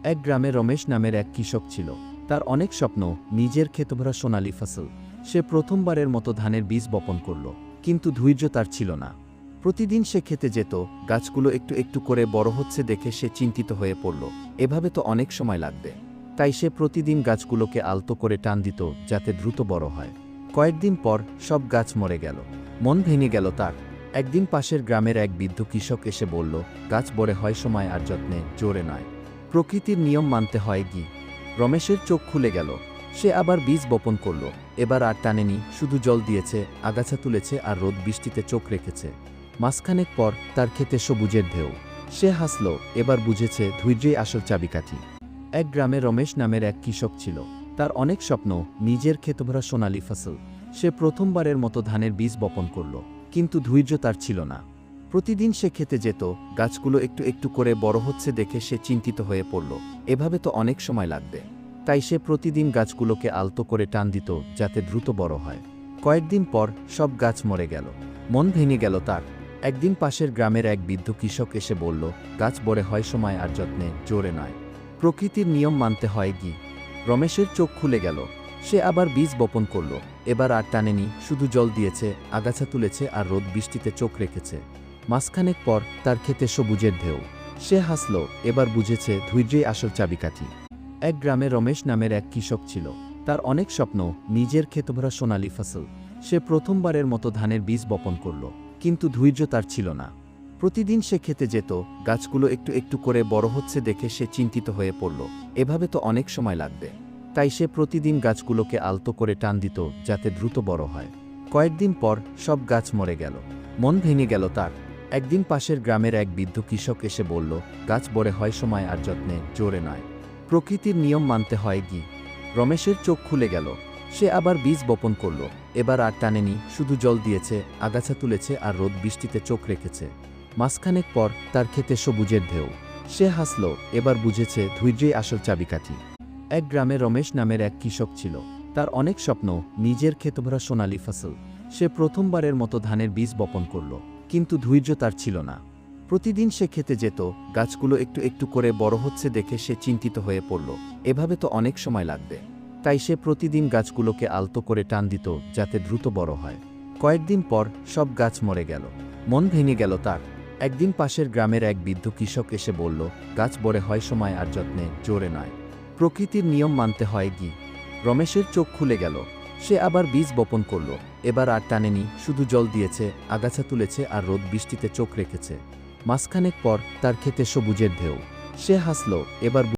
এক গ্রামে রমেশ নামের এক কৃষক ছিল। তার অনেক স্বপ্ন, নিজের ক্ষেতভরা সোনালী ফসল। সে প্রথমবারের মতো ধানের বীজ বপন করল, কিন্তু ধৈর্য তার ছিল না। প্রতিদিন সে খেতে যেত, গাছগুলো একটু একটু করে বড় হচ্ছে দেখে সে চিন্তিত হয়ে পড়ল। এভাবে তো অনেক সময় লাগবে। তাই সে প্রতিদিন গাছগুলোকে আলতো করে টান দিত, যাতে দ্রুত বড় হয়। কয়েকদিন পর সব গাছ মরে গেল। মন ভেঙে গেল তার। একদিন পাশের গ্রামের এক বৃদ্ধ কৃষক এসে বলল, গাছ বড় হয় সময় আর যত্নে, জোরে নয়। প্রকৃতির নিয়ম মানতে হয় কি? রমেশের চোখ খুলে গেল। সে আবার বীজ বপন করল। এবার আর টানেনি, শুধু জল দিয়েছে, আগাছা তুলেছে আর রোদ বৃষ্টিতে চোখ রেখেছে। মাসখানেক পর তার ক্ষেতে সবুজের ঢেউ। সে হাসল, এবার বুঝেছে ধৈর্যই আসল চাবিকাঠি। এক গ্রামে রমেশ নামের এক কৃষক ছিল। তার অনেক স্বপ্ন, নিজের ক্ষেতভরা সোনালী ফসল। সে প্রথমবারের মতো ধানের বীজ বপন করল, কিন্তু ধৈর্য তার ছিল না। প্রতিদিন সে খেতে যেত, গাছগুলো একটু একটু করে বড় হচ্ছে দেখে সে চিন্তিত হয়ে পড়ল। এভাবে তো অনেক সময় লাগবে। তাই সে প্রতিদিন গাছগুলোকে আলতো করে টান দিত, যাতে দ্রুত বড় হয়। কয়েকদিন পর সব গাছ মরে গেল। মন ভেঙে গেল তার। একদিন পাশের গ্রামের এক বৃদ্ধ কৃষক এসে বলল, গাছ বড় হয় সময় আর যত্নে, জোরে নয়। প্রকৃতির নিয়ম মানতে হয় কি? রমেশের চোখ খুলে গেল। সে আবার বীজ বপন করল। এবার আর টানেনি, শুধু জল দিয়েছে, আগাছা তুলেছে আর রোদ বৃষ্টিতে চোখ রেখেছে। মাসখানেক পর তার ক্ষেতে সবুজের ঢেউ। সে হাসল, এবার বুঝেছে ধৈর্যই আসল চাবিকাঠি। এক গ্রামে রমেশ নামের এক কৃষক ছিল। তার অনেক স্বপ্ন, নিজের ক্ষেতভরা সোনালী ফসল। সে প্রথমবারের মতো ধানের বীজ বপন করল, কিন্তু ধৈর্য তার ছিল না। প্রতিদিন সে খেতে যেত, গাছগুলো একটু একটু করে বড় হচ্ছে দেখে সে চিন্তিত হয়ে পড়ল। এভাবে তো অনেক সময় লাগবে। তাই সে প্রতিদিন গাছগুলোকে আলতো করে টান দিত, যাতে দ্রুত বড় হয়। কয়েকদিন পর সব গাছ মরে গেল। মন ভেঙে গেল তার। একদিন পাশের গ্রামের এক বৃদ্ধ কৃষক এসে বলল, গাছ বড় হয় সময় আর যত্নে, জোরে নয়। প্রকৃতির নিয়ম মানতে হয় কি? রমেশের চোখ খুলে গেল। সে আবার বীজ বপন করল। এবার আর টানেনি, শুধু জল দিয়েছে, আগাছা তুলেছে আর রোদ বৃষ্টিতে চোখ রেখেছে। মাসখানেক পর তার ক্ষেতে সবুজের ঢেউ। সে হাসল, এবার বুঝেছে ধৈর্যই আসল চাবিকাঠি। এক গ্রামে রমেশ নামের এক কৃষক ছিল। তার অনেক স্বপ্ন, নিজের ক্ষেতভরা সোনালী ফসল। সে প্রথমবারের মতো ধানের বীজ বপন করল, কিন্তু ধৈর্য তার ছিল না। প্রতিদিন সে খেতে যেত, গাছগুলো একটু একটু করে বড় হচ্ছে দেখে সে চিন্তিত হয়ে পড়ল। এভাবে তো অনেক সময় লাগবে। তাই সে প্রতিদিন গাছগুলোকে আলতো করে টান দিত, যাতে দ্রুত বড় হয়। কয়েকদিন পর সব গাছ মরে গেল। মন ভেঙে গেল তার। একদিন পাশের গ্রামের এক বৃদ্ধ কৃষক এসে বলল, গাছ বড় হয় সময় আর যত্নে, জোরে নয়। প্রকৃতির নিয়ম মানতে হয় কি? রমেশের চোখ খুলে গেল। সে আবার বীজ বপন করল। এবার আর টানেনি, শুধু জল দিয়েছে, আগাছা তুলেছে আর রোদ বৃষ্টিতে চোখ রেখেছে। মাসখানেক পর তার ক্ষেতে সবুজের ঢেউ। সে হাসল, এবার